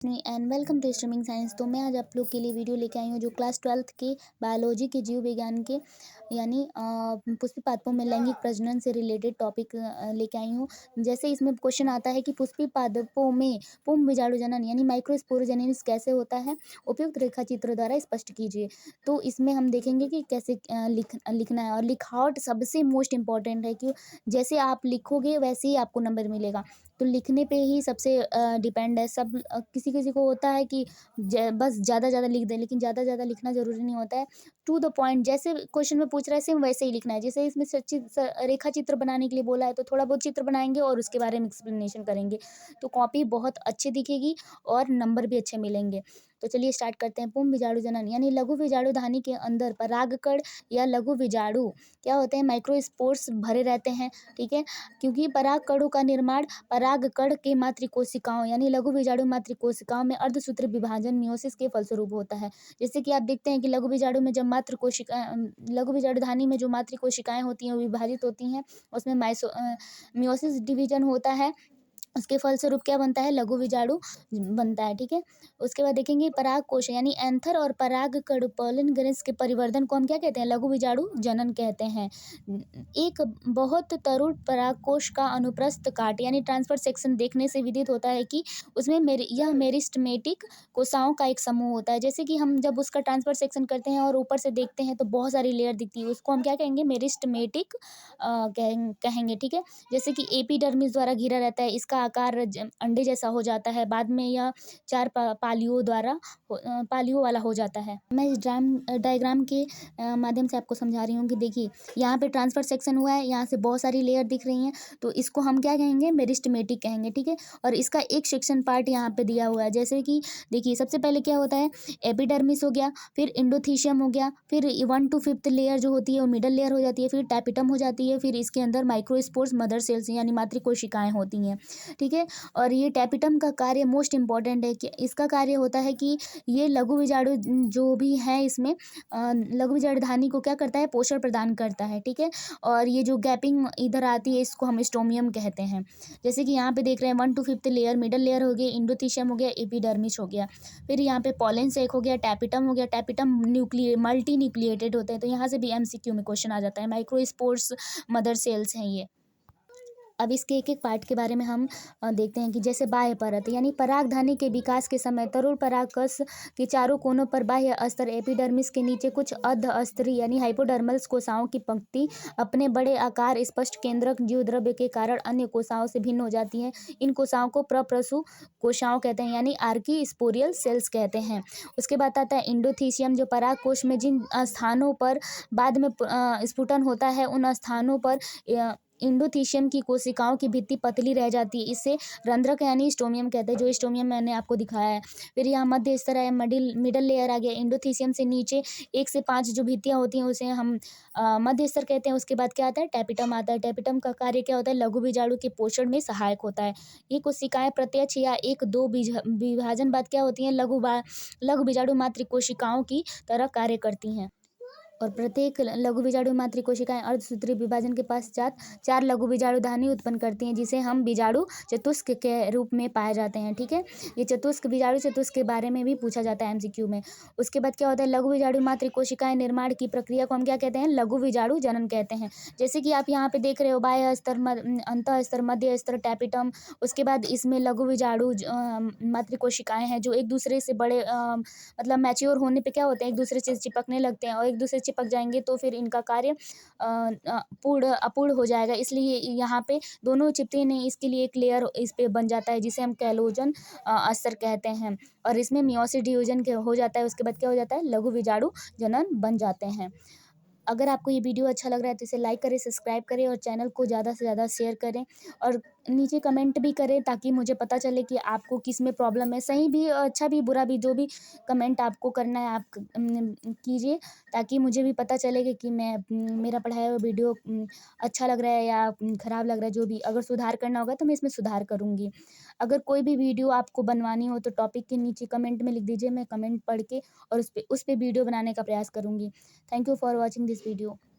And welcome to streaming science. तो मैं आज आप लोग के लिए वीडियो लेके आई हूँ जो क्लास 12th के बायोलॉजी के जीव विज्ञान के यानी पुष्पी पादपों में लैंगिक प्रजनन से रिलेटेड टॉपिक लेके आई हूँ। जैसे इसमें क्वेश्चन आता है कि पुष्पी पादपों में पुंभ बीजाणुजनन यानी माइक्रोस्पोरोजेनेसिस कैसे होता है, उपयुक्त रेखा चित्र द्वारा स्पष्ट कीजिए। तो इसमें हम देखेंगे कि कैसे लिखना है, और लिखावट सबसे मोस्ट इम्पॉर्टेंट है कि जैसे आप लिखोगे वैसे ही आपको नंबर मिलेगा। तो लिखने पे ही सबसे डिपेंड है सब। किसी किसी को होता है कि बस ज़्यादा ज़्यादा लिख दें, लेकिन ज़्यादा ज़्यादा लिखना ज़रूरी नहीं होता है। टू द पॉइंट जैसे क्वेश्चन में पूछ रहा है सेम वैसे ही लिखना है। जैसे इसमें रेखा चित्र बनाने के लिए बोला है तो थोड़ा बहुत चित्र बनाएंगे और उसके बारे में एक्सप्लेनेशन करेंगे, तो कॉपी बहुत अच्छी दिखेगी और नंबर भी अच्छे मिलेंगे। तो चलिए स्टार्ट करते हैं। पुंभ बीजाणुजनन यानी लघु बीजाणुधानी के अंदर परागकण या लघु बीजाणु क्या होते हैं, माइक्रोस्पोर्स भरे रहते हैं। ठीक है, क्योंकि परागकणों का निर्माण परागकण के मातृकोशिकाओं यानी लघु बीजाणु मातृकोशिकाओं में अर्धसूत्री विभाजन मियोसिस के फलस्वरूप होता है। जैसे कि आप देखते हैं कि लघु बीजाणु में जब लघु बीजाणुधानी में जो मातृकोशिकाएं होती हैं वो विभाजित होती हैं, उसमें मियोसिस डिवीजन होता है। उसके फलस्वरूप क्या बनता है, लघु बीजाणु बनता है। ठीक है, उसके बाद देखेंगे पराग कोश यानी एंथर और परागकण पॉलन ग्रेन्स के परिवर्धन को हम क्या कहते हैं, लघु बीजाणु जनन कहते हैं। एक बहुत तरुण परागकोश का अनुप्रस्थ काट यानी ट्रांसफर सेक्शन देखने से विदित होता है कि उसमें यह मेरिस्टेमेटिक कोशिकाओं का एक समूह होता है। जैसे कि हम जब उसका ट्रांसफर सेक्शन करते हैं और ऊपर से देखते हैं तो बहुत सारी लेयर दिखती है, उसको हम क्या कहेंगे, मेरिस्टेमेटिक कहेंगे। ठीक है, जैसे कि एपिडर्मिस द्वारा घिरा रहता है, इसका आकार अंडे जैसा हो जाता है, बाद में यह चार पालियों वाला हो जाता है। मैं इस डायग्राम के माध्यम से आपको समझा रही हूँ कि देखिए यहाँ पे ट्रांसफर सेक्शन हुआ है, यहाँ से बहुत सारी लेयर दिख रही हैं, तो इसको हम क्या कहेंगे, मेरिस्टेमेटिक कहेंगे। ठीक है, और इसका एक सेक्शन पार्ट यहाँ पे दिया हुआ है। जैसे कि देखिए सबसे पहले क्या होता है, एपिडर्मिस हो गया, फिर इंडोथीशियम हो गया, फिर 1 to 5th लेयर जो होती है वो मिडल लेयर हो जाती है, फिर टैपिटम हो जाती है, फिर इसके अंदर माइक्रोस्पोर्स मदर सेल्स यानी मातृकोशिकाएं होती हैं। ठीक है, और ये टैपिटम का कार्य मोस्ट इंपॉर्टेंट है कि इसका कार्य होता है कि ये लघु बीजाणु जो भी है इसमें लघु बीजाणुधानी को क्या करता है, पोषण प्रदान करता है। ठीक है, और ये जो गैपिंग इधर आती है इसको हम स्टोमियम कहते हैं। जैसे कि यहाँ पे देख रहे हैं 1 to 5th layer, middle layer हो गया, इंडोथीशियम हो गया, एपिडर्मिस हो गया, फिर यहाँ पे पॉलन सेक हो गया, टैपिटम हो गया। टैपिटम मल्टी न्यूक्लिएटेड होते हैं, तो यहाँ से भी एमसीक्यू में क्वेश्चन आ जाता है। माइक्रोस्पोर्स मदर सेल्स हैं ये। अब इसके एक एक पार्ट के बारे में हम देखते हैं कि जैसे बाह्य परत यानी परागधानी के विकास के समय तरुण परागकश के चारों कोनों पर बाह्य अस्तर एपिडर्मिस के नीचे कुछ अर्ध अस्त्री यानी हाइपोडर्मल कोशिकाओं की पंक्ति अपने बड़े आकार, स्पष्ट केंद्रक जीव द्रव्य के कारण अन्य कोशिकाओं से भिन्न हो जाती हैं। इन कोशिकाओं को प्रप्रसु कोशिकाओं कहते हैं यानी आर्की स्पोरियल सेल्स कहते हैं। उसके बाद आता है इंडोथीशियम, जो परागकोश में जिन स्थानों पर बाद में स्फुटन होता है उन स्थानों पर इंडोथीशियम की कोशिकाओं की भित्ति पतली रह जाती है, इसे रंध्रक यानी स्टोमियम कहते हैं, जो स्टोमियम मैंने आपको दिखाया है। फिर यहाँ मध्य स्तर है, मिडल लेयर आ गया। इंडोथीशियम से नीचे 1 से 5 जो भित्तियाँ होती हैं उसे हम मध्य स्तर कहते हैं। उसके बाद क्या आता है, टैपिटम आता है। टैपिटम का कार्य क्या होता है, लघु बीजाणु के पोषण में सहायक होता है। ये कोशिकाएं प्रत्यक्ष या 1-2 विभाजन बाद क्या होती हैं, लघु बीजाणु मातृ कोशिकाओं की तरह कार्य करती हैं। और प्रत्येक लघु बीजाणु मातृ कोशिकाएं अर्धसूत्री विभाजन के पश्चात 4 लघु बीजाणुधानी उत्पन्न करती हैं, जिसे हम बीजाणु चतुस्क के रूप में पाए जाते हैं। ठीक है, ये चतुस्क बीजाणु चतुस्क के बारे में भी पूछा जाता है एमसीक्यू में। उसके बाद क्या होता है, लघु बीजाणु मातृ कोशिकाएं निर्माण की प्रक्रिया को हम क्या कहते हैं, लघु बीजाणु जनन कहते हैं। जैसे कि आप यहाँ पे देख रहे हो बाह्य स्तर, अंतः स्तर, मध्य स्तर, टैपिटम। उसके बाद इसमें लघु बीजाणु मातृ कोशिकाएं हैं जो एक दूसरे से बड़े मतलब मैच्योर होने पे क्या होते हैं, एक दूसरे से चिपकने लगते हैं, और एक दूसरे से चिपक जाएंगे तो फिर इनका कार्य अपूर्ण हो जाएगा। इसलिए यहाँ पे दोनों चिपते नहीं, इसके लिए एक लेयर इस पे बन जाता है जिसे हम कैलोजन अस्तर कहते हैं, और इसमें मियोसिस डिवीजन हो जाता है। उसके बाद क्या हो जाता है, लघु बीजाणु जनन बन जाते हैं। अगर आपको ये वीडियो अच्छा लग रहा है तो इसे लाइक करें, सब्सक्राइब करें और चैनल को ज़्यादा से ज़्यादा शेयर करें, और नीचे कमेंट भी करें ताकि मुझे पता चले कि आपको किस में प्रॉब्लम है। सही भी, अच्छा भी, बुरा भी, जो भी कमेंट आपको करना है आप कीजिए, ताकि मुझे भी पता चले कि मैं मेरा पढ़ाया हुआ वीडियो अच्छा लग रहा है या ख़राब लग रहा है। जो भी अगर सुधार करना होगा तो मैं इसमें सुधार करूँगी। अगर कोई भी वीडियो आपको बनवानी हो तो टॉपिक के नीचे कमेंट में लिख दीजिए, मैं कमेंट पढ़ के और उस पे वीडियो बनाने का प्रयास करूँगी। Thank you for watching this video.